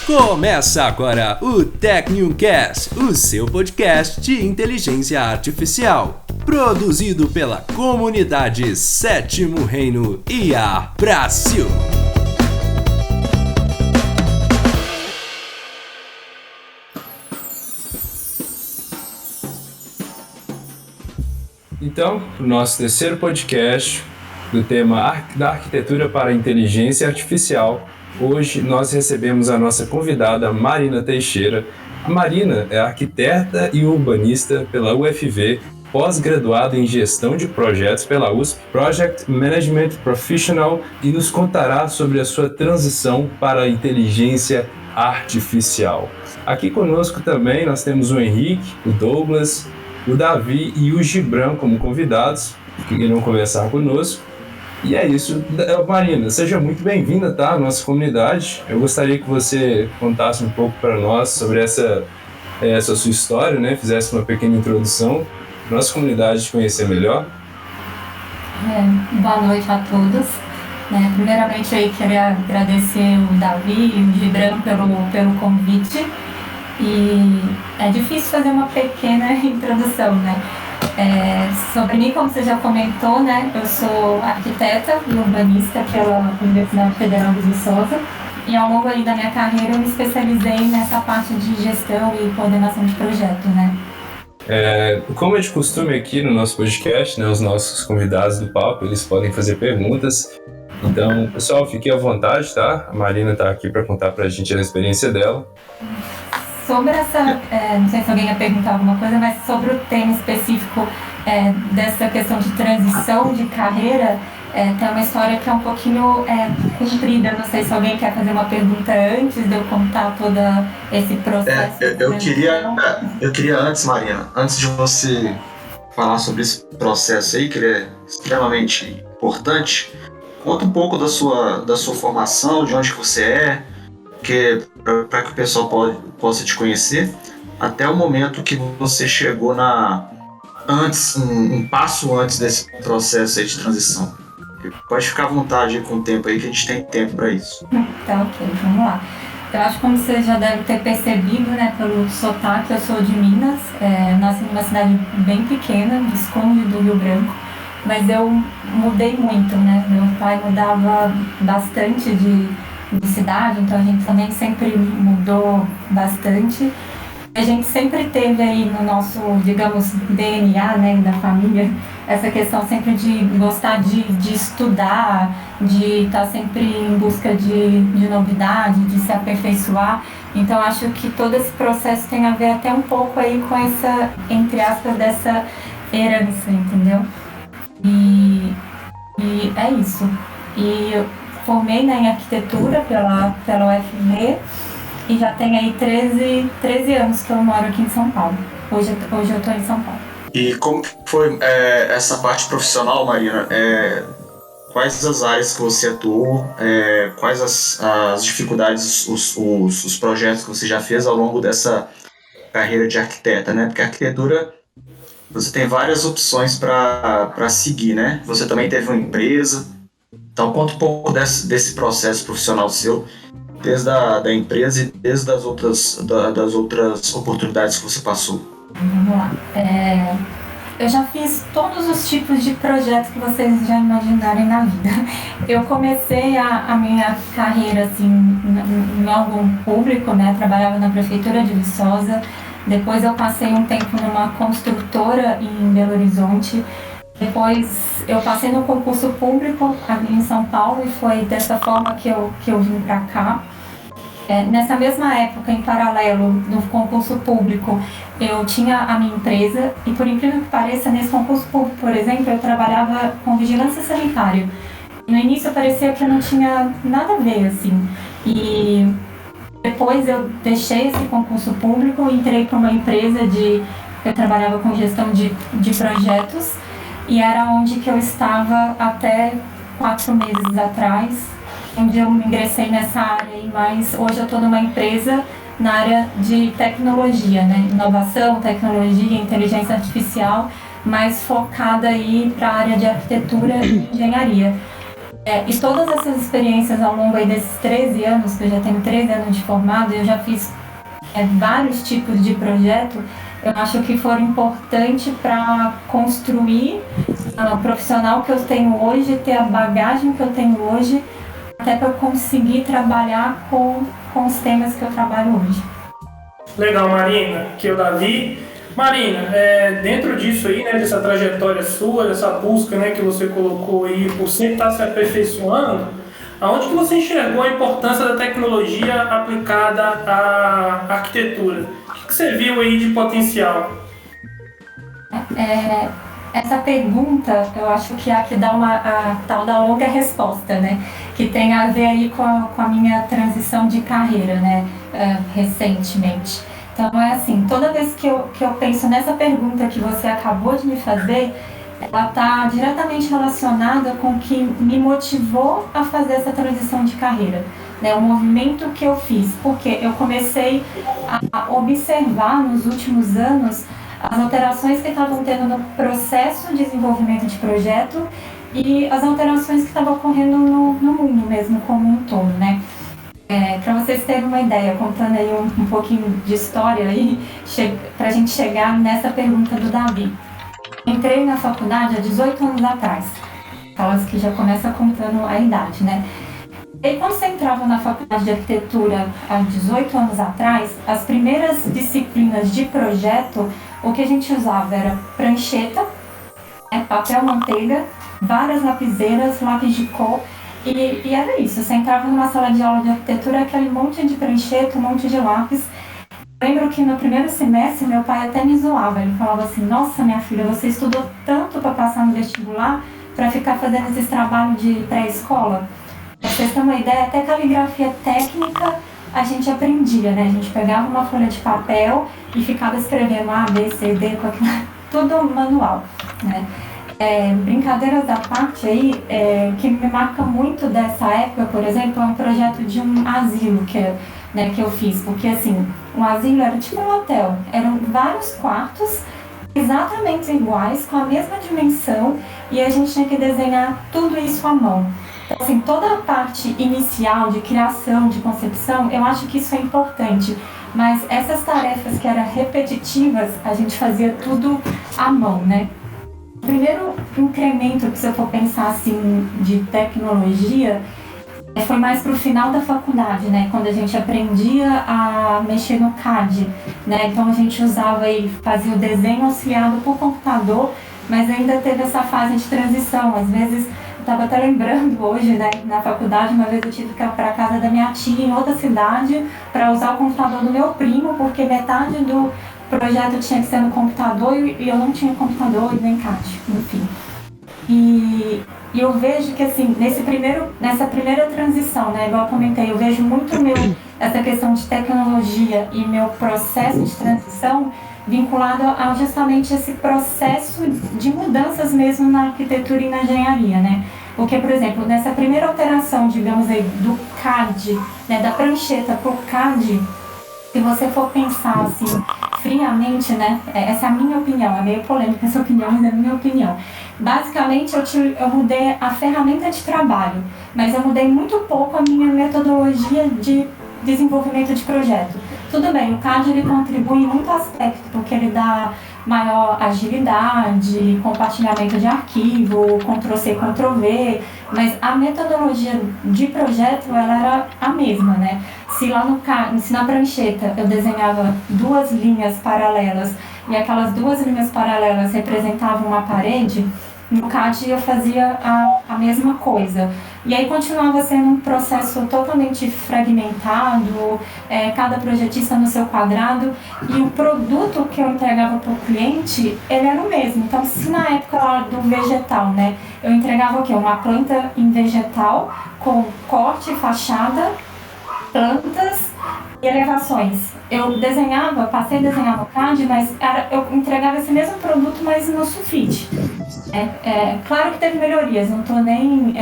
Começa agora o TecNewcast, o seu podcast de inteligência artificial, produzido pela comunidade Sétimo Reino IA Brasil. Então, o nosso terceiro podcast do tema da arquitetura para a inteligência artificial, hoje nós recebemos a nossa convidada Marina Teixeira. A Marina é arquiteta e urbanista pela UFV, pós-graduada em gestão de projetos pela USP, Project Management Professional, e nos contará sobre a sua transição para a inteligência artificial. Aqui conosco também nós temos o Henrique, o Douglas, o Davi e o Gibran como convidados, que irão conversar conosco. E é isso. Marina, seja muito bem-vinda, tá, à nossa comunidade. Eu gostaria que você contasse um pouco para nós sobre essa sua história, né? Fizesse uma pequena introdução para a nossa comunidade te conhecer melhor. Boa noite a todos. Primeiramente, eu queria agradecer o Davi e o Gibran pelo convite. E é difícil fazer uma pequena introdução, né? Sobre mim, como você já comentou, né? Eu sou arquiteta e urbanista pela Universidade Federal de Viçosa. E ao longo aí da minha carreira eu me especializei nessa parte de gestão e coordenação de projeto, né? Como é de costume aqui no nosso podcast, né? Os nossos convidados do papo, eles podem fazer perguntas. Então, pessoal, fiquem à vontade, tá? A Marina está aqui para contar para a gente a experiência dela. Sobre essa, não sei se alguém ia perguntar alguma coisa, mas sobre o tema específico dessa questão de transição de carreira, tem uma história que é um pouquinho comprida. Não sei se alguém quer fazer uma pergunta antes de eu contar todo esse processo. Eu queria antes, Marina, antes de você falar sobre esse processo aí, que ele é extremamente importante, conta um pouco da sua formação, de onde que você é, para que o pessoal possa te conhecer, até o momento que você chegou um passo antes desse processo aí de transição. Pode ficar à vontade com o tempo aí, que a gente tem tempo para isso. Tá, ok, vamos lá. Eu acho que como você já deve ter percebido, né, pelo sotaque, eu sou de Minas, nasci numa cidade bem pequena, Visconde do Rio Branco, mas eu mudei muito, né? Meu pai mudava bastante de cidade, então a gente também sempre mudou bastante. A gente sempre teve aí no nosso, digamos, DNA, né, da família, essa questão sempre de gostar de estudar, de estar sempre em busca de novidade, de se aperfeiçoar. Então acho que todo esse processo tem a ver até um pouco aí com essa, entre aspas, dessa herança, entendeu? E é isso. E eu formei, né, em arquitetura pela UFV e já tem aí 13 anos que eu moro aqui em São Paulo. Hoje eu estou em São Paulo. E como que foi essa parte profissional, Marina? Quais as áreas que você atuou? Quais as dificuldades, os projetos que você já fez ao longo dessa carreira de arquiteta, né? Porque a arquitetura, você tem várias opções para seguir, né? Você também teve uma empresa. Então, conta um pouco desse processo profissional seu, desde a empresa e desde das outras oportunidades que você passou. Vamos lá. Eu já fiz todos os tipos de projetos que vocês já imaginarem na vida. Eu comecei a minha carreira assim, em órgão público, né? Trabalhava na Prefeitura de Viçosa. Depois eu passei um tempo numa construtora em Belo Horizonte. Depois eu passei no concurso público aqui em São Paulo e foi dessa forma que eu vim para cá. Nessa mesma época, em paralelo, no concurso público, eu tinha a minha empresa e, por incrível que pareça, nesse concurso público, por exemplo, eu trabalhava com vigilância sanitária. No início parecia que não tinha nada a ver, assim. E depois eu deixei esse concurso público e entrei para uma empresa eu trabalhava com gestão de projetos. E era onde que eu estava até 4 meses atrás, onde eu ingressei nessa área, mas hoje eu estou numa empresa na área de tecnologia, né? Inovação, tecnologia, inteligência artificial, mais focada aí para a área de arquitetura e engenharia. E todas essas experiências ao longo aí desses 13 anos, que eu já tenho 13 anos de formado, eu já fiz vários tipos de projeto, eu acho que foram importantes para construir o profissional que eu tenho hoje, ter a bagagem que eu tenho hoje, até para eu conseguir trabalhar com os temas que eu trabalho hoje. Legal, Marina, aqui é o Davi. Marina, dentro disso aí, né, dessa trajetória sua, dessa busca, né, que você colocou aí por sempre estar se aperfeiçoando, aonde que você enxergou a importância da tecnologia aplicada à arquitetura? O que você viu aí de potencial? Essa pergunta, eu acho que é a que dá a tal da longa resposta, né? Que tem a ver aí com a minha transição de carreira, né? Recentemente. Então é assim, toda vez que eu penso nessa pergunta que você acabou de me fazer, ela está diretamente relacionada com o que me motivou a fazer essa transição de carreira, né? O movimento que eu fiz, porque eu comecei a observar nos últimos anos as alterações que estavam tendo no processo de desenvolvimento de projeto e as alterações que estavam ocorrendo no mundo mesmo como um todo, né? Para vocês terem uma ideia, contando aí um pouquinho de história aí, para a gente chegar nessa pergunta do Davi. Entrei na faculdade há 18 anos atrás, aquelas que já começam contando a idade, né? E quando você entrava na faculdade de arquitetura há 18 anos atrás, as primeiras disciplinas de projeto, o que a gente usava era prancheta, papel manteiga, várias lapiseiras, lápis de cor, e era isso. Você entrava numa sala de aula de arquitetura, aquele monte de prancheta, um monte de lápis. Lembro que no primeiro semestre meu pai até me zoava, ele falava assim: nossa, minha filha, você estudou tanto para passar no vestibular, para ficar fazendo esses trabalhos de pré-escola? Pra vocês terem uma ideia, até caligrafia técnica a gente aprendia, né? A gente pegava uma folha de papel e ficava escrevendo A, B, C, D, com aquilo, tudo manual, né? Brincadeiras da parte aí, que me marca muito dessa época, por exemplo, é um projeto de um asilo que eu fiz, porque assim, um asilo era tipo um hotel, eram vários quartos exatamente iguais, com a mesma dimensão, e a gente tinha que desenhar tudo isso à mão. Então, assim, toda a parte inicial de criação, de concepção, eu acho que isso é importante, mas essas tarefas que eram repetitivas, a gente fazia tudo à mão, né? O primeiro incremento, que se eu for pensar assim, de tecnologia, foi mais pro final da faculdade, né? Quando a gente aprendia a mexer no CAD, né? Então a gente usava e fazia o desenho auxiliado por computador, mas ainda teve essa fase de transição. Às vezes, eu estava até lembrando hoje, né? Na faculdade, uma vez eu tive que ir para casa da minha tia em outra cidade para usar o computador do meu primo, porque metade do projeto tinha que ser no computador e eu não tinha computador e nem CAD, enfim. E eu vejo que, assim, nessa primeira transição, né, igual eu comentei, eu vejo muito essa questão de tecnologia e meu processo de transição vinculado a justamente esse processo de mudanças mesmo na arquitetura e na engenharia, né? Porque, por exemplo, nessa primeira alteração, digamos aí, do CAD, né, da prancheta para o CAD, se você for pensar assim, friamente, né, essa é a minha opinião, é meio polêmica essa opinião, mas é a minha opinião. Basicamente, eu mudei a ferramenta de trabalho, mas eu mudei muito pouco a minha metodologia de desenvolvimento de projeto. Tudo bem, o CAD ele contribui em muito aspecto, porque ele dá maior agilidade, compartilhamento de arquivo, Ctrl+C, Ctrl+V, mas a metodologia de projeto ela era a mesma, né? Se lá se na prancheta eu desenhava duas linhas paralelas e aquelas duas linhas paralelas representavam uma parede, no CAD eu fazia a mesma coisa. E aí continuava sendo um processo totalmente fragmentado, cada projetista no seu quadrado, e o produto que eu entregava para o cliente, ele era o mesmo. Então, se na época lá do vegetal, né, eu entregava o quê? Uma planta em vegetal com corte, fachada, plantas e elevações. Eu passei a desenhar no CAD, mas eu entregava esse mesmo produto, mas no sulfite. Claro que teve melhorias, não estou nem...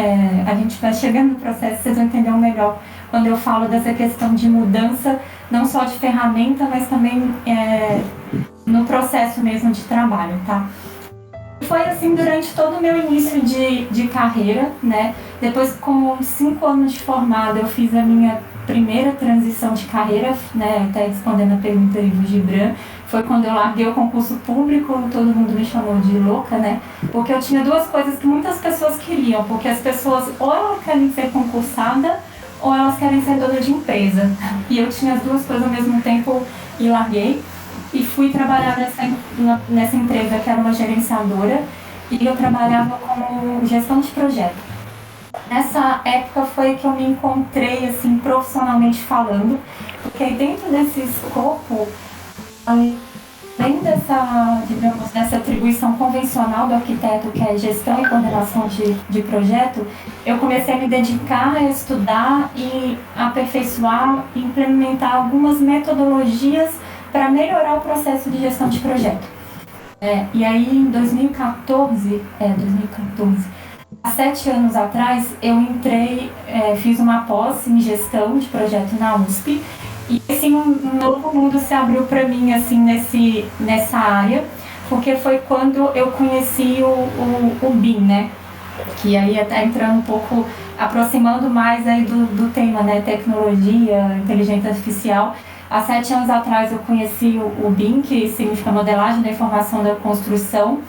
a gente vai chegando no processo, vocês vão entender melhor quando eu falo dessa questão de mudança, não só de ferramenta, mas também no processo mesmo de trabalho, tá? Foi assim durante todo o meu início de carreira, né? Depois, com 5 anos de formada, eu fiz a minha primeira transição de carreira, né, até respondendo a pergunta aí do Gibran, foi quando eu larguei o concurso público, todo mundo me chamou de louca, né, porque eu tinha duas coisas que muitas pessoas queriam, porque as pessoas ou elas querem ser concursada ou elas querem ser dona de empresa, e eu tinha as duas coisas ao mesmo tempo e larguei, e fui trabalhar nessa empresa que era uma gerenciadora, e eu trabalhava como gestão de projeto. Nessa época foi que eu me encontrei, assim, profissionalmente falando, porque dentro desse escopo, além dessa, digamos, dessa atribuição convencional do arquiteto, que é gestão e coordenação de projeto, eu comecei a me dedicar a estudar e aperfeiçoar e implementar algumas metodologias para melhorar o processo de gestão de projeto. E aí, em 2014, há 7 anos atrás, eu entrei, fiz uma pós em gestão de projeto na USP, e assim, um novo mundo se abriu para mim assim, nessa área, porque foi quando eu conheci o BIM, né? Que aí até entrando um pouco, aproximando mais aí do tema, né? Tecnologia, inteligência artificial. Há 7 anos atrás eu conheci o BIM, que significa Modelagem da Informação da Construção.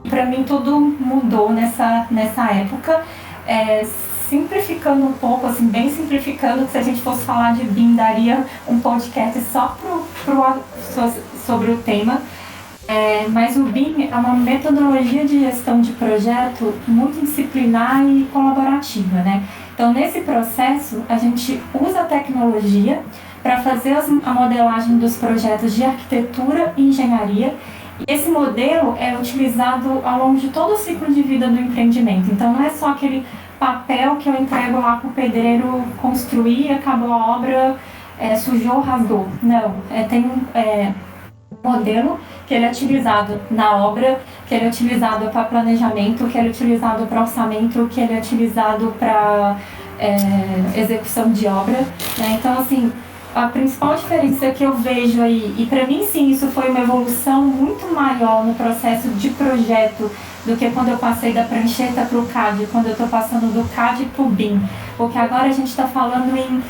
Para mim tudo mudou nessa época, simplificando um pouco, assim, bem simplificando, que se a gente fosse falar de BIM, daria um podcast só sobre o tema. Mas o BIM é uma metodologia de gestão de projeto muito disciplinar e colaborativa, né? Então, nesse processo, a gente usa a tecnologia para fazer a modelagem dos projetos de arquitetura e engenharia. E esse modelo é utilizado ao longo de todo o ciclo de vida do empreendimento. Então, não é só aquele papel que eu entrego lá para o pedreiro construir, acabou a obra, sujou, rasgou. Não, tem um modelo que ele é utilizado na obra, que ele é utilizado para planejamento, que ele é utilizado para orçamento, que ele é utilizado para execução de obra, né? Então, assim, a principal diferença que eu vejo aí, e para mim sim, isso foi uma evolução muito maior no processo de projeto do que quando eu passei da prancheta para o CAD, quando eu estou passando do CAD para o BIM, porque agora a gente está falando em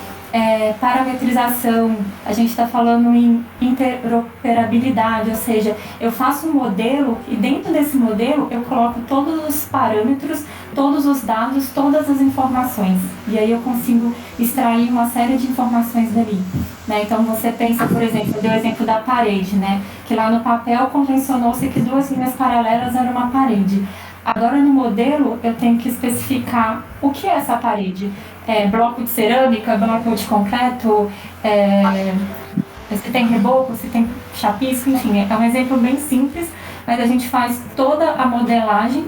parametrização, a gente está falando em interoperabilidade, ou seja, eu faço um modelo e dentro desse modelo eu coloco todos os parâmetros, todos os dados, todas as informações, e aí eu consigo extrair uma série de informações dali, né? Então você pensa, por exemplo, eu dei o exemplo da parede, né? Que lá no papel convencionou-se que 2 linhas paralelas eram uma parede. Agora no modelo eu tenho que especificar o que é essa parede. Bloco de cerâmica, bloco de concreto, se tem reboco, se tem chapisco, enfim, é um exemplo bem simples, mas a gente faz toda a modelagem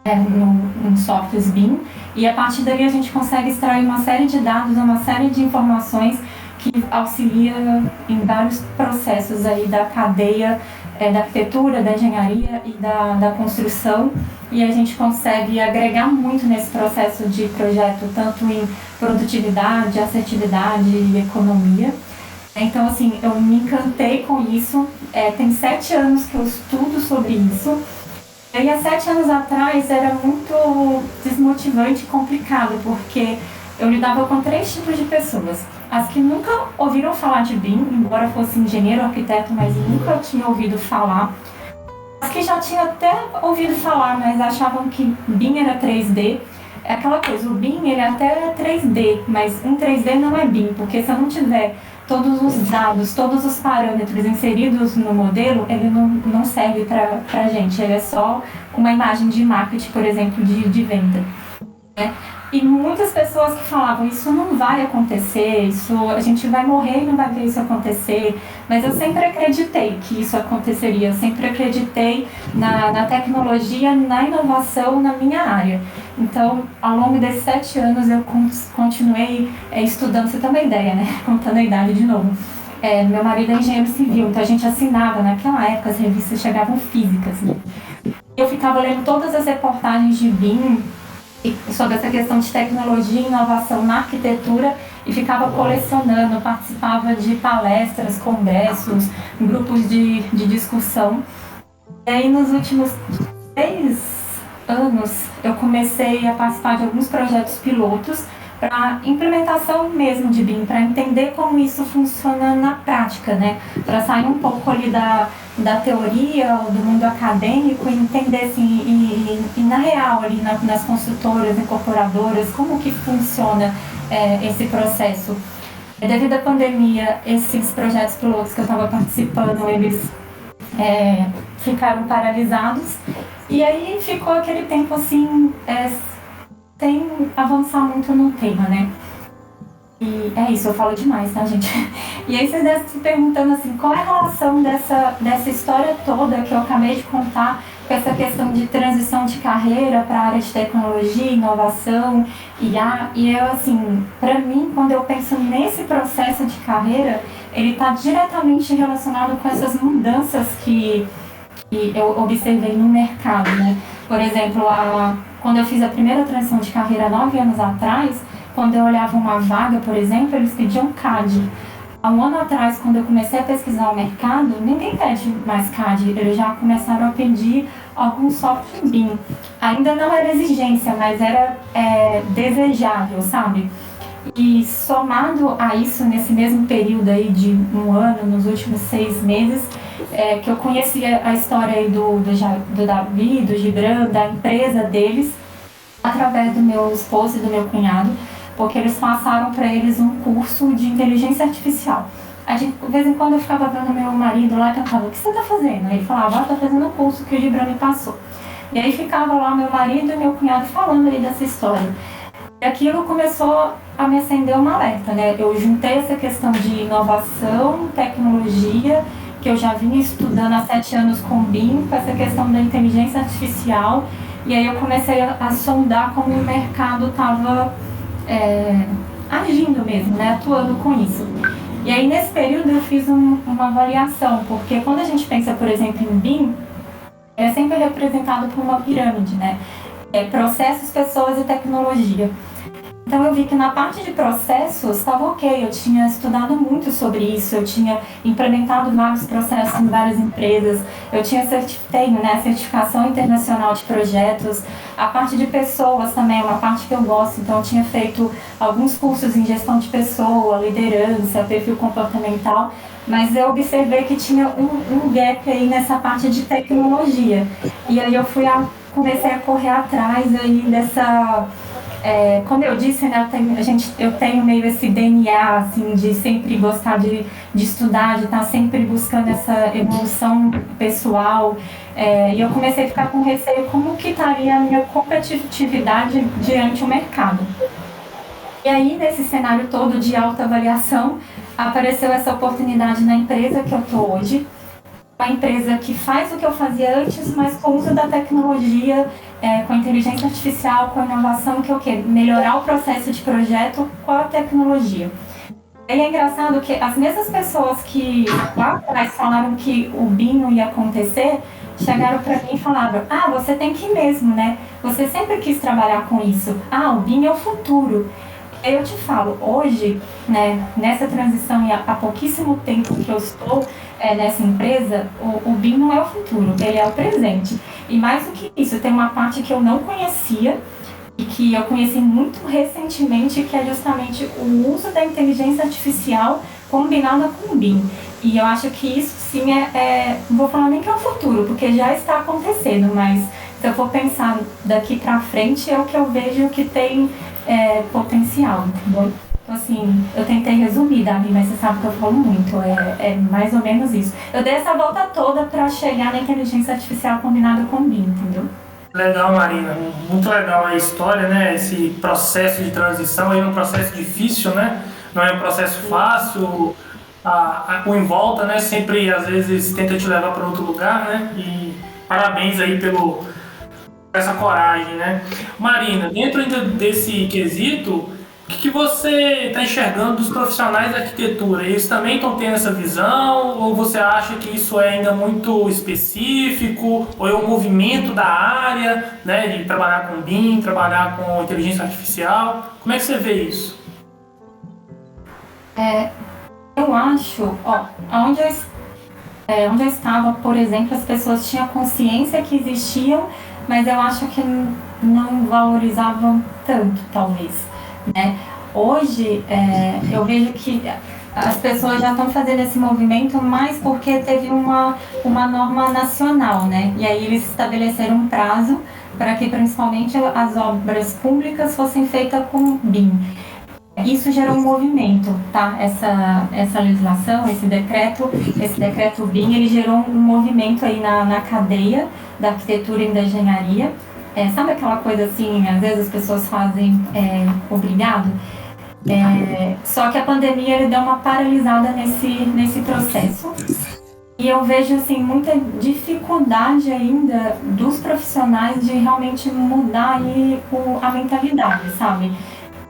no software BIM e a partir dali a gente consegue extrair uma série de dados, uma série de informações que auxilia em vários processos aí da cadeia da arquitetura, da engenharia e da construção, e a gente consegue agregar muito nesse processo de projeto, tanto em produtividade, assertividade e economia. Então, assim, eu me encantei com isso, tem 7 anos que eu estudo sobre isso, e há 7 anos atrás era muito desmotivante e complicado, porque eu lidava com 3 tipos de pessoas. As que nunca ouviram falar de BIM, embora fosse engenheiro, arquiteto, mas nunca tinham ouvido falar. As que já tinham até ouvido falar, mas achavam que BIM era 3D. É aquela coisa, o BIM ele até é 3D, mas um 3D não é BIM, porque se eu não tiver todos os dados, todos os parâmetros inseridos no modelo, ele não serve pra gente. Ele é só uma imagem de marketing, por exemplo, de venda, né? E muitas pessoas que falavam, isso não vai acontecer, a gente vai morrer e não vai ver isso acontecer. Mas eu sempre acreditei que isso aconteceria, eu sempre acreditei na tecnologia, na inovação na minha área. Então, ao longo desses 7 anos, eu continuei estudando, você tem uma ideia, né? Contando a idade de novo. Meu marido é engenheiro civil, então a gente assinava, naquela época, as revistas chegavam físicas, né? Eu ficava lendo todas as reportagens de BIM, sobre essa questão de tecnologia e inovação na arquitetura e ficava colecionando, participava de palestras, congressos, grupos de discussão. E aí nos últimos anos eu comecei a participar de alguns projetos pilotos para implementação mesmo de BIM, para entender como isso funciona na prática, né? Para sair um pouco ali da teoria, do mundo acadêmico e entender assim, e na real ali nas construtoras, incorporadoras, como que funciona esse processo. Devido à pandemia, esses projetos pilotos que eu estava participando, eles ficaram paralisados e aí ficou aquele tempo assim, sem avançar muito no tema, né? E é isso, eu falo demais, tá, gente? E aí vocês devem se perguntando assim, qual é a relação dessa história toda que eu acabei de contar com essa questão de transição de carreira para a área de tecnologia, inovação, IA. E eu, assim, para mim, quando eu penso nesse processo de carreira, ele está diretamente relacionado com essas mudanças que eu observei no mercado, né? Por exemplo, quando eu fiz a primeira transição de carreira 9 anos atrás, quando eu olhava uma vaga, por exemplo, eles pediam CAD. Há um ano atrás, quando eu comecei a pesquisar o mercado, ninguém pede mais CAD, eles já começaram a pedir algum software BIM. Ainda não era exigência, mas era desejável, sabe? E somado a isso, nesse mesmo período aí de um ano, nos últimos 6 meses, que eu conheci a história aí do Davi, do Gibran, da empresa deles, através do meu esposo e do meu cunhado, porque eles passaram para eles um curso de inteligência artificial. De vez em quando eu ficava vendo meu marido lá e perguntava, o que você está fazendo? Aí ele falava, estou fazendo o curso que o Gibran me passou. E aí ficava lá meu marido e meu cunhado falando aí dessa história. E aquilo começou a me acender um alerta, né? Eu juntei essa questão de inovação, tecnologia, que eu já vinha estudando há 7 anos com o BIM, com essa questão da inteligência artificial, e aí eu comecei a sondar como o mercado estava agindo mesmo, né? Atuando com isso. E aí nesse período eu fiz uma avaliação, porque quando a gente pensa, por exemplo, em BIM, é sempre representado por uma pirâmide, né? Processos, pessoas e tecnologia. Então eu vi que na parte de processos estava ok, eu tinha estudado muito sobre isso, eu tinha implementado vários processos em várias empresas, eu tenho certificação internacional de projetos. A parte de pessoas também é uma parte que eu gosto, então eu tinha feito alguns cursos em gestão de pessoa, liderança, perfil comportamental, mas eu observei que tinha um gap aí nessa parte de tecnologia. E aí eu comecei a correr atrás aí dessa... como eu disse, né, eu tenho meio esse DNA assim, de sempre gostar de estudar, de estar sempre buscando essa evolução pessoal. E eu comecei a ficar com receio como que estaria a minha competitividade diante do mercado. E aí, nesse cenário todo de autoavaliação, apareceu essa oportunidade na empresa que eu estou hoje. Uma empresa que faz o que eu fazia antes, mas com o uso da tecnologia, com a inteligência artificial, com a inovação, que é o quê? Melhorar o processo de projeto com a tecnologia. E é engraçado que as mesmas pessoas que lá atrás falaram que o BIM não ia acontecer, chegaram para mim e falaram, você tem que ir mesmo, né? Você sempre quis trabalhar com isso. O BIM é o futuro. Eu te falo, hoje, né, nessa transição e há pouquíssimo tempo que eu estou nessa empresa, o BIM não é o futuro, ele é o presente. E mais do que isso, tem uma parte que eu não conhecia e que eu conheci muito recentemente, que é justamente o uso da inteligência artificial combinada com o BIM. E eu acho que isso sim não vou falar nem que é o futuro, porque já está acontecendo, mas se eu for pensar daqui para frente, é o que eu vejo que tem potencial, entendeu? Então, assim, eu tentei resumir, Davi, mas você sabe que eu falo muito, é mais ou menos isso. Eu dei essa volta toda para chegar na inteligência artificial combinada com o BIM, entendeu? Legal, Marina, muito legal a história, né? Esse processo de transição é um processo difícil, né? Não é um processo fácil, o em volta, né? Sempre, às vezes, tenta te levar para outro lugar, né? E parabéns aí por essa coragem, né? Marina, dentro desse quesito, o que você está enxergando dos profissionais da arquitetura? Eles também estão tendo essa visão? Ou você acha que isso é ainda muito específico? Ou é um movimento da área, né, de trabalhar com BIM, trabalhar com inteligência artificial? Como é que você vê isso? Eu acho, onde eu estava, por exemplo, as pessoas tinham consciência que existiam, mas eu acho que não valorizavam tanto, talvez, né? Hoje, eu vejo que as pessoas já estão fazendo esse movimento mais porque teve uma norma nacional, né? E aí eles estabeleceram um prazo para que principalmente as obras públicas fossem feitas com BIM. Isso gerou um movimento, tá? Essa legislação, esse decreto BIM, ele gerou um movimento aí na cadeia da arquitetura e da engenharia. Sabe aquela coisa assim, às vezes as pessoas fazem obrigado? Só que a pandemia ele deu uma paralisada nesse processo. E eu vejo assim, muita dificuldade ainda dos profissionais de realmente mudar aí a mentalidade, sabe?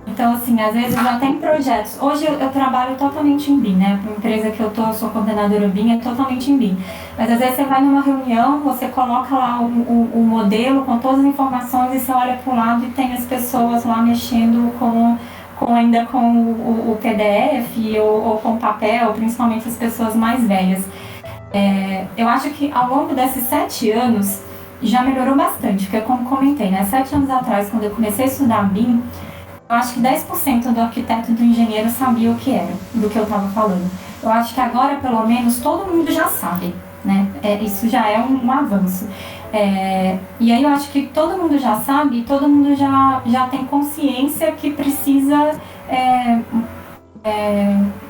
Então, assim, às vezes já tem projetos. Hoje eu trabalho totalmente em BIM, né? A empresa que eu sou coordenadora BIM, é totalmente em BIM. Mas às vezes você vai numa reunião, você coloca lá o modelo com todas as informações e você olha para o lado e tem as pessoas lá mexendo ainda com o PDF ou com papel, principalmente as pessoas mais velhas. Eu acho que ao longo desses 7 anos já melhorou bastante, porque como comentei, né? 7 anos atrás, quando eu comecei a estudar BIM, eu acho que 10% do arquiteto e do engenheiro sabia o que era, do que eu estava falando. Eu acho que agora, pelo menos, todo mundo já sabe, né? Isso já é um avanço. E aí eu acho que todo mundo já sabe e todo mundo já tem consciência que precisa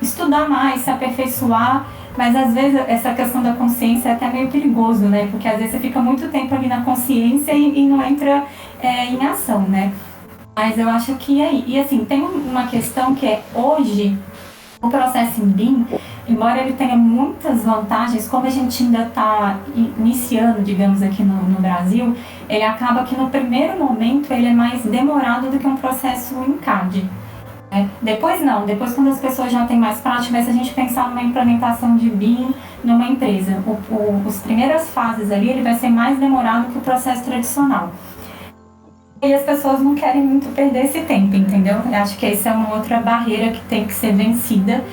estudar mais, se aperfeiçoar. Mas às vezes essa questão da consciência é até meio perigoso, né? Porque às vezes você fica muito tempo ali na consciência e não entra em ação, né? Mas eu acho que e assim, tem uma questão que hoje, o processo em BIM, embora ele tenha muitas vantagens, como a gente ainda está iniciando, digamos, aqui no Brasil, ele acaba que no primeiro momento ele é mais demorado do que um processo em CAD. Depois não, depois quando as pessoas já têm mais prática, mas se a gente pensar numa implementação de BIM numa empresa, as primeiras fases ali, ele vai ser mais demorado que o processo tradicional. E as pessoas não querem muito perder esse tempo, entendeu? Eu acho que essa é uma outra barreira que tem que ser vencida.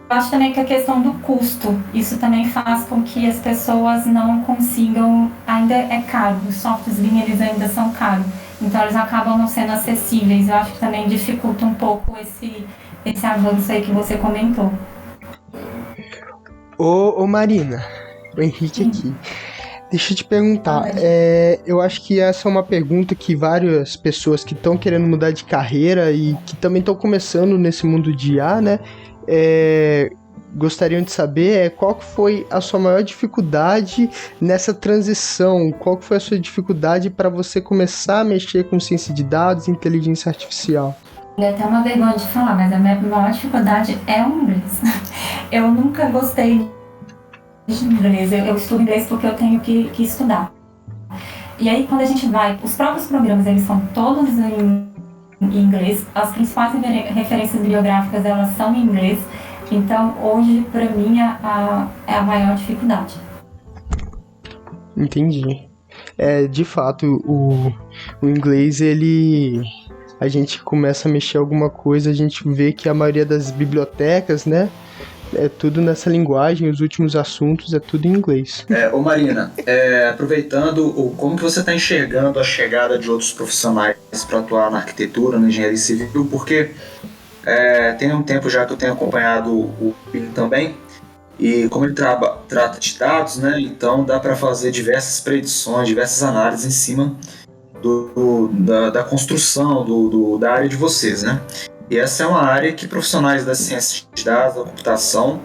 Eu acho também que a questão do custo, isso também faz com que as pessoas não consigam, ainda é caro, os softwares BIM eles ainda são caros, então eles acabam não sendo acessíveis. Eu acho que também dificulta um pouco esse avanço aí que você comentou. Ô Marina, o Henrique aqui. Deixa eu te perguntar, eu acho que essa é uma pergunta que várias pessoas que estão querendo mudar de carreira e que também estão começando nesse mundo de IA, né, gostariam de saber qual que foi a sua maior dificuldade nessa transição, qual que foi a sua dificuldade para você começar a mexer com ciência de dados e inteligência artificial? É até uma vergonha de falar, mas a minha maior dificuldade é o inglês. Eu nunca gostei de inglês, eu estudo inglês porque eu tenho que estudar. E aí quando a gente vai, os próprios programas eles são todos em inglês, as principais referências bibliográficas elas são em inglês, então hoje para mim é a maior dificuldade. Entendi. De fato, o inglês a gente começa a mexer alguma coisa, a gente vê que a maioria das bibliotecas, né, é tudo nessa linguagem, os últimos assuntos é tudo em inglês. Ô Marina, aproveitando, como que você está enxergando a chegada de outros profissionais para atuar na arquitetura, na engenharia civil? Porque tem um tempo já que eu tenho acompanhado o BIM também, e como ele trata de dados, né, então dá para fazer diversas predições, diversas análises em cima da construção da área de vocês, né? E essa é uma área que profissionais da ciência de dados, da computação,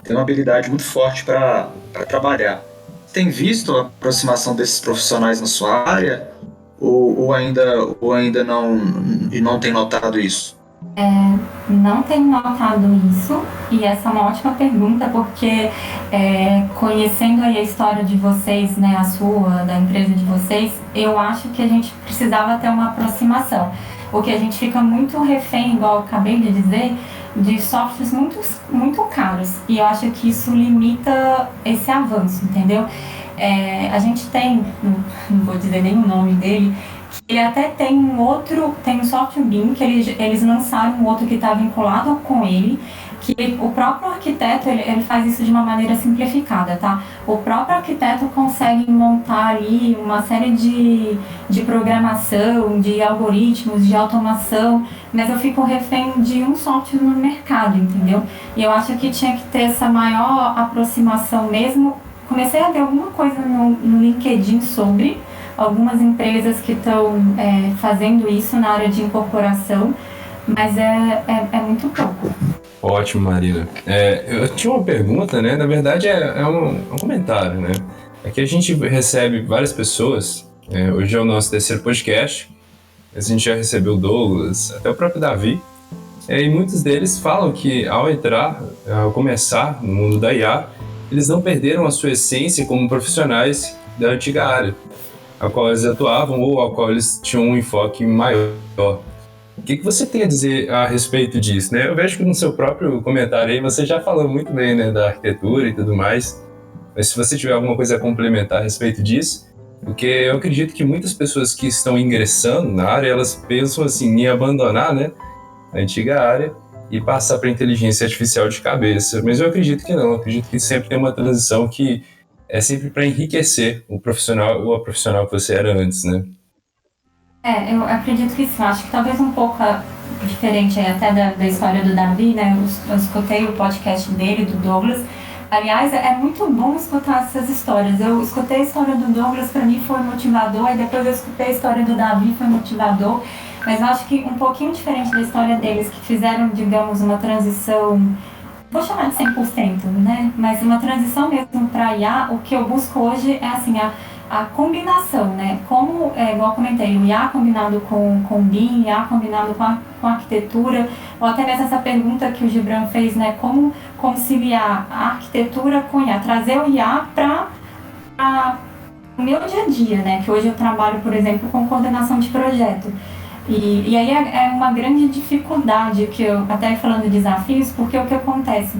têm uma habilidade muito forte para trabalhar. Tem visto a aproximação desses profissionais na sua área? Ou ainda não tem notado isso? Não tenho notado isso, e essa é uma ótima pergunta, porque conhecendo aí a história de vocês, né, a sua, da empresa de vocês, eu acho que a gente precisava ter uma aproximação. Porque a gente fica muito refém, igual eu acabei de dizer, de softwares muito, muito caros. E eu acho que isso limita esse avanço, entendeu? A gente tem, não vou dizer nem o nome dele, que ele até tem um software BIM, que eles lançaram um outro que está vinculado com ele, que o próprio arquiteto, ele faz isso de uma maneira simplificada, tá? O próprio arquiteto consegue montar ali uma série de programação, de algoritmos, de automação, mas eu fico refém de um software no mercado, entendeu? E eu acho que tinha que ter essa maior aproximação mesmo. Comecei a ver alguma coisa no LinkedIn sobre algumas empresas que estão fazendo isso na área de incorporação, mas é muito pouco. Ótimo, Marina. Eu tinha uma pergunta, né? Na verdade é um comentário, né? É que a gente recebe várias pessoas, hoje é o nosso terceiro podcast, a gente já recebeu o Douglas, até o próprio Davi, e muitos deles falam que ao começar no mundo da IA, eles não perderam a sua essência como profissionais da antiga área, a qual eles atuavam ou a qual eles tinham um enfoque maior. O que você tem a dizer a respeito disso, né? Eu vejo que no seu próprio comentário aí você já falou muito bem, né, da arquitetura e tudo mais, mas se você tiver alguma coisa a complementar a respeito disso, porque eu acredito que muitas pessoas que estão ingressando na área, elas pensam assim em abandonar, né, a antiga área e passar para a inteligência artificial de cabeça, mas eu acredito que não, eu acredito que sempre tem uma transição que é sempre para enriquecer o profissional ou a profissional que você era antes, né? Eu acredito que sim. Acho que talvez um pouco diferente aí até da história do Davi, né? Eu escutei o podcast dele, do Douglas. Aliás, é muito bom escutar essas histórias. Eu escutei a história do Douglas, para mim foi motivador, e depois eu escutei a história do Davi, foi motivador. Mas eu acho que um pouquinho diferente da história deles, que fizeram, digamos, uma transição, vou chamar de 100%, né? Mas uma transição mesmo para IA, o que eu busco hoje é assim, a combinação, né? Como, igual eu comentei, o IA combinado com o BIM, IA combinado com a arquitetura, ou até mesmo essa pergunta que o Gibran fez, né? Como conciliar a arquitetura com o IA, trazer o IA para o meu dia a dia, né? Que hoje eu trabalho, por exemplo, com coordenação de projeto. E aí é uma grande dificuldade, que eu, até falando de desafios, porque o que acontece?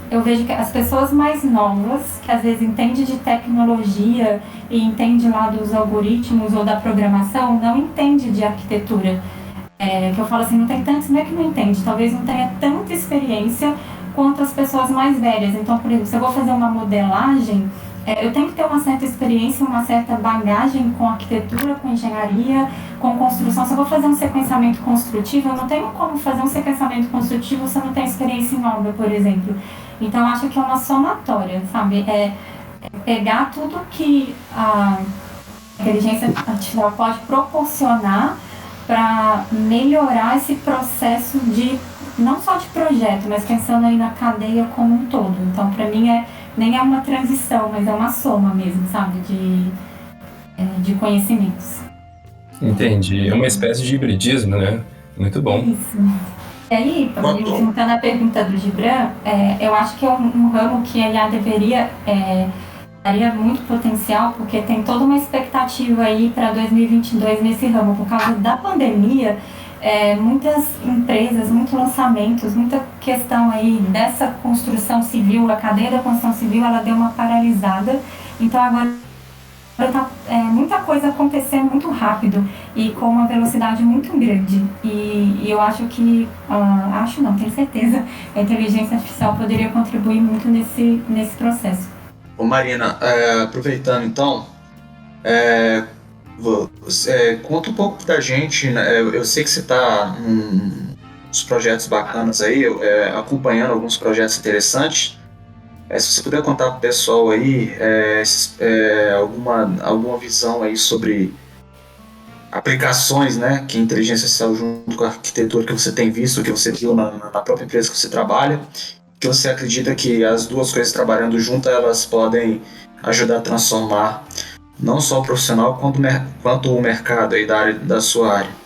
Eu vejo que as pessoas mais novas, que às vezes entendem de tecnologia e entendem lá dos algoritmos ou da programação, não entendem de arquitetura. Que eu falo assim, não tem tanto, não é que não entende, talvez não tenha tanta experiência quanto as pessoas mais velhas. Então, por exemplo, se eu vou fazer uma modelagem, eu tenho que ter uma certa experiência, uma certa bagagem com arquitetura, com engenharia, com construção. Se eu vou fazer um sequenciamento construtivo, eu não tenho como fazer um sequenciamento construtivo se eu não tenho experiência em obra, por exemplo. Então, eu acho que é uma somatória, sabe? Pegar tudo que a inteligência artificial pode proporcionar para melhorar esse processo de, não só de projeto, mas pensando aí na cadeia como um todo. Então, para mim, nem é uma transição, mas é uma soma mesmo, sabe? De conhecimentos. Entendi. É uma espécie de hibridismo, né? Muito bom. Isso. E aí, juntando a pergunta do Gibran, eu acho que é um ramo que a IA daria muito potencial, porque tem toda uma expectativa aí para 2022 nesse ramo. Por causa da pandemia, muitas empresas, muitos lançamentos, muita questão aí dessa construção civil, a cadeia da construção civil, ela deu uma paralisada. Então agora está muita coisa acontecendo muito rápido e com uma velocidade muito grande. E eu acho que, tenho certeza, a inteligência artificial poderia contribuir muito nesse processo. Ô Marina, aproveitando então, conta um pouco pra gente, né? Eu sei que você está uns projetos bacanas aí, acompanhando alguns projetos interessantes. Se você puder contar pro pessoal aí alguma visão aí sobre aplicações, né, que a inteligência artificial junto com a arquitetura que você tem visto, que você viu na própria empresa que você trabalha, que você acredita que as duas coisas trabalhando juntas, elas podem ajudar a transformar não só o profissional quanto o mercado aí da sua área.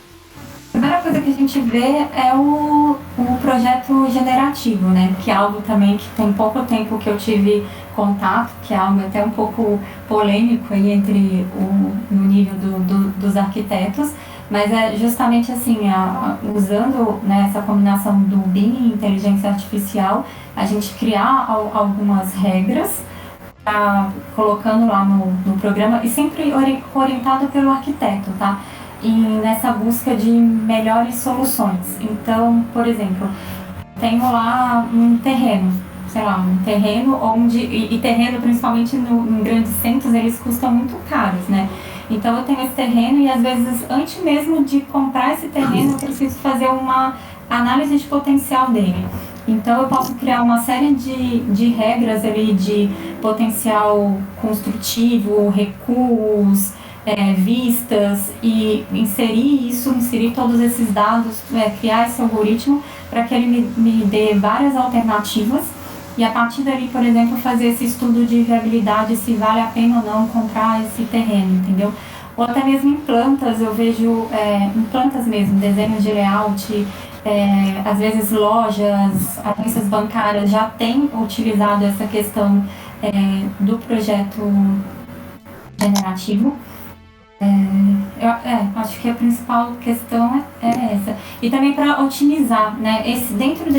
A primeira coisa que a gente vê é o projeto generativo, né? Que é algo também que tem pouco tempo que eu tive contato, que é algo até um pouco polêmico aí no nível dos arquitetos, mas é justamente assim, usando, né, essa combinação do BIM e inteligência artificial, a gente criar algumas regras, colocando lá no programa, e sempre orientado pelo arquiteto, tá? E nessa busca de melhores soluções. Então, por exemplo, tenho lá um terreno, sei lá, um terreno onde, e terreno principalmente em grandes centros, eles custam muito caros, né? Então eu tenho esse terreno e às vezes antes mesmo de comprar esse terreno eu preciso fazer uma análise de potencial dele. Então eu posso criar uma série de regras ali de potencial construtivo, recuos, vistas e inserir todos esses dados, criar esse algoritmo para que ele me dê várias alternativas e a partir dali, por exemplo, fazer esse estudo de viabilidade se vale a pena ou não comprar esse terreno, entendeu? Ou até mesmo em plantas, eu vejo em plantas mesmo, desenho de layout, às vezes lojas, agências bancárias já têm utilizado essa questão do projeto generativo. Acho que a principal questão é essa. E também para otimizar, né? Dentro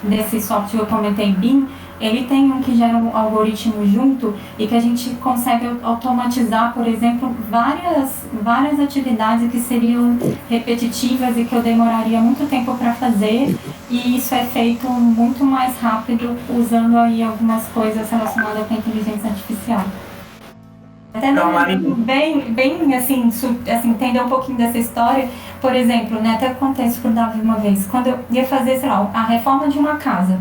desse software que eu comentei, BIM, ele tem um que gera um algoritmo junto e que a gente consegue automatizar, por exemplo, várias atividades que seriam repetitivas e que eu demoraria muito tempo para fazer, e isso é feito muito mais rápido usando aí algumas coisas relacionadas com a inteligência artificial. Até bem assim, entender um pouquinho dessa história, por exemplo, né, até contei isso pro Davi uma vez, quando eu ia fazer, sei lá, a reforma de uma casa.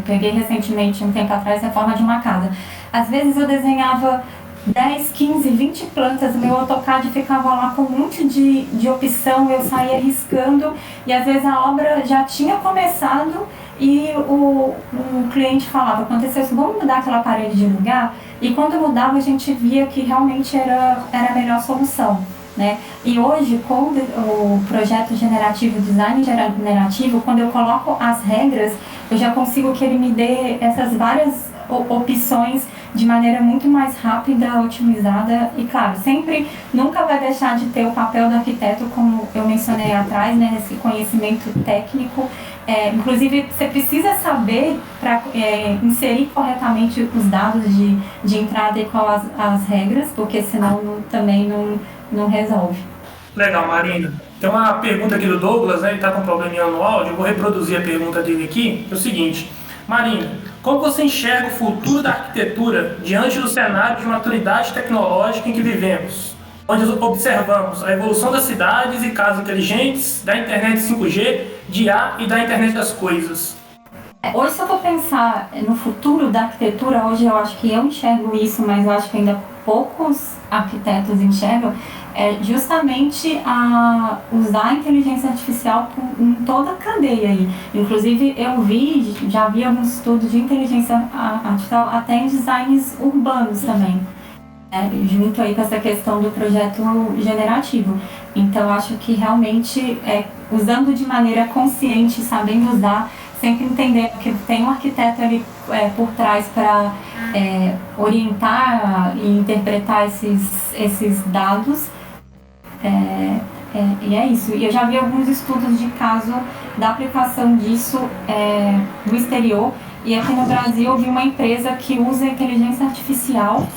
Peguei recentemente, um tempo atrás, a reforma de uma casa. Às vezes eu desenhava 10, 15, 20 plantas, meu AutoCAD ficava lá com um monte de opção, eu saía riscando e às vezes a obra já tinha começado e o cliente falava, aconteceu isso, vamos mudar aquela parede de lugar? E quando mudava a gente via que realmente era a melhor solução, né? E hoje, com o projeto generativo, design generativo, quando eu coloco as regras, eu já consigo que ele me dê essas várias opções de maneira muito mais rápida, otimizada e, claro, sempre nunca vai deixar de ter o papel do arquiteto, como eu mencionei atrás, né, esse conhecimento técnico. Inclusive, você precisa saber para inserir corretamente os dados de entrada e qual as regras, porque senão também não resolve. Legal, Marina. Tem uma pergunta aqui do Douglas, né? Ele está com um probleminha no áudio, eu vou reproduzir a pergunta dele aqui. É o seguinte, Marina, como você enxerga o futuro da arquitetura diante do cenário de maturidade tecnológica em que vivemos? Onde observamos a evolução das cidades e casas inteligentes, da internet 5G, de IA e da internet das coisas. Hoje, se eu for pensar no futuro da arquitetura, hoje eu acho que eu enxergo isso, mas eu acho que ainda poucos arquitetos enxergam, justamente a usar a inteligência artificial em toda a cadeia aí. Inclusive, já vi alguns estudos de inteligência artificial até em designs urbanos também, junto aí com essa questão do projeto generativo. Então, acho que realmente, usando de maneira consciente, sabendo usar, sempre entendendo que tem um arquiteto ali por trás para orientar e interpretar esses dados. E é isso. E eu já vi alguns estudos de caso da aplicação disso no exterior. E aqui no Brasil eu vi uma empresa que usa inteligência artificial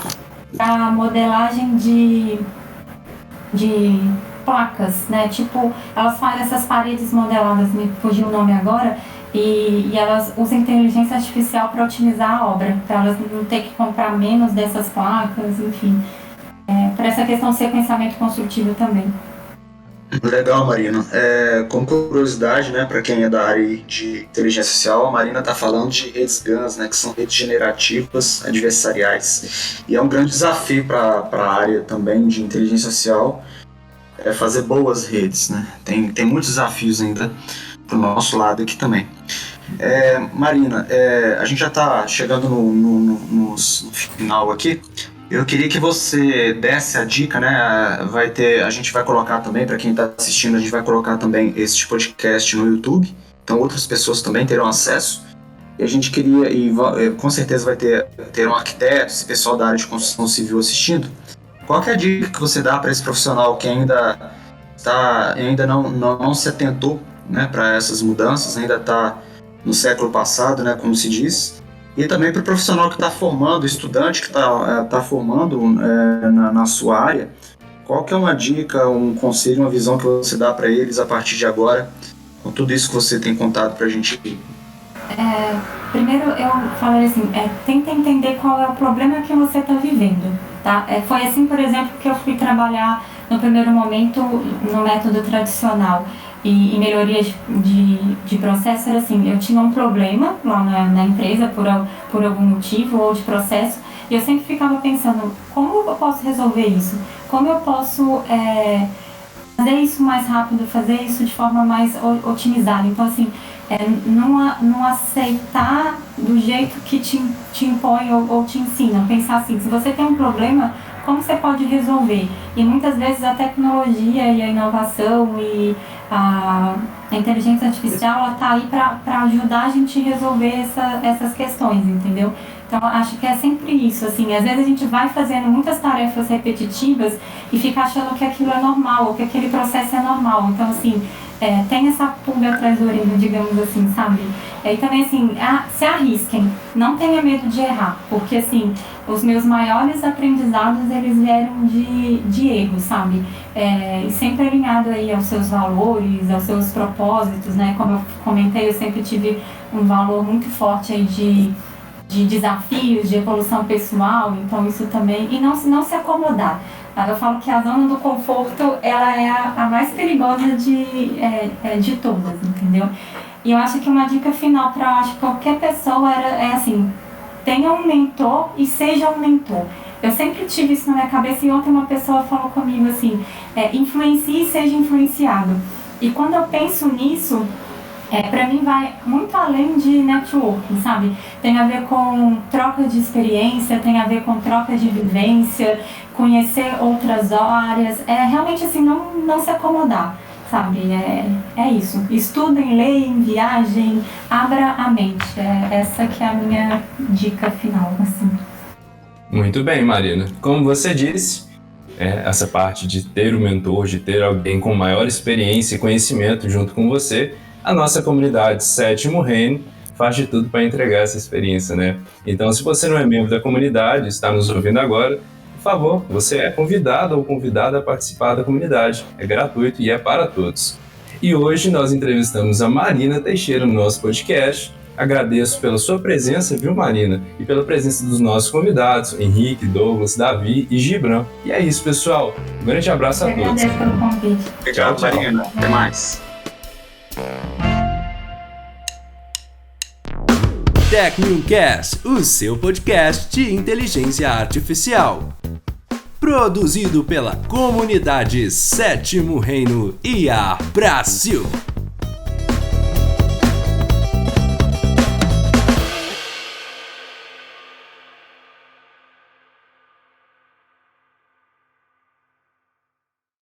para modelagem de placas, né? Tipo, elas fazem essas paredes modeladas, me fugiu o nome agora, e elas usam inteligência artificial para otimizar a obra, para elas não ter que comprar menos dessas placas, enfim. Para essa questão de sequenciamento construtivo também. Legal, Marina. Como curiosidade, né, para quem é da área de inteligência artificial, a Marina está falando de redes GANs, né, que são redes generativas adversariais. E é um grande desafio para a área também de inteligência artificial fazer boas redes, né? Tem muitos desafios ainda para o nosso lado aqui também. Marina, a gente já está chegando no final aqui. Eu queria que você desse a dica, né? A gente vai colocar também, para quem está assistindo, a gente vai colocar também este podcast no YouTube. Então outras pessoas também terão acesso. E a gente queria, com certeza vai ter um arquiteto, esse pessoal da área de construção civil assistindo. Qual que é a dica que você dá para esse profissional que ainda não se atentou, né, para essas mudanças, ainda está no século passado, né, como se diz? E também para o profissional que está formando, o estudante que está formando na sua área, qual que é uma dica, um conselho, uma visão que você dá para eles a partir de agora, com tudo isso que você tem contado pra gente? Primeiro eu falei assim, tenta entender qual é o problema que você está vivendo, tá? Foi assim, por exemplo, que eu fui trabalhar no primeiro momento no método tradicional e melhoria de processo. Era assim, eu tinha um problema lá na empresa por algum motivo ou de processo, e eu sempre ficava pensando, como eu posso resolver isso? Como eu posso fazer isso mais rápido, fazer isso de forma mais otimizada? Então assim, não aceitar do jeito que te impõe ou te ensina. Pensar assim, se você tem um problema, como você pode resolver? E muitas vezes a tecnologia e a inovação e a inteligência artificial, ela está aí para ajudar a gente a resolver essas questões, entendeu? Então, acho que é sempre isso, assim, às vezes a gente vai fazendo muitas tarefas repetitivas e fica achando que aquilo é normal, ou que aquele processo é normal. Então, assim, tem essa pulga atrás da orelha, digamos assim, sabe? E também, assim, se arrisquem, não tenha medo de errar, porque, assim, os meus maiores aprendizados, eles vieram de erros, sabe? E sempre alinhado aí aos seus valores, aos seus propósitos, né? Como eu comentei, eu sempre tive um valor muito forte aí de desafios, de evolução pessoal, então isso também, e não se acomodar. Eu falo que a zona do conforto, ela é a mais perigosa de todas, entendeu? E eu acho que uma dica final para qualquer pessoa é assim, tenha um mentor e seja um mentor. Eu sempre tive isso na minha cabeça, e ontem uma pessoa falou comigo assim, influencie e seja influenciado. E quando eu penso nisso, para mim vai muito além de networking, sabe? Tem a ver com troca de experiência, tem a ver com troca de vivência, conhecer outras áreas, realmente assim, não se acomodar, sabe? É isso. Estudem, leiam, viajem, abra a mente. Essa que é a minha dica final, assim. Muito bem, Marina. Como você disse, essa parte de ter um mentor, de ter alguém com maior experiência e conhecimento junto com você, a nossa comunidade Sétimo Reino faz de tudo para entregar essa experiência, né? Então, se você não é membro da comunidade, está nos ouvindo agora, por favor, você é convidado ou convidada a participar da comunidade. É gratuito e é para todos. E hoje nós entrevistamos a Marina Teixeira no nosso podcast. Agradeço pela sua presença, viu, Marina? E pela presença dos nossos convidados, Henrique, Douglas, Davi e Gibran. E é isso, pessoal. Um grande abraço a todos. Agradeço pelo convite. Obrigado, Marina. Até mais. TecnoCast, o seu podcast de inteligência artificial. Produzido pela comunidade Sétimo Reino IA Brasil.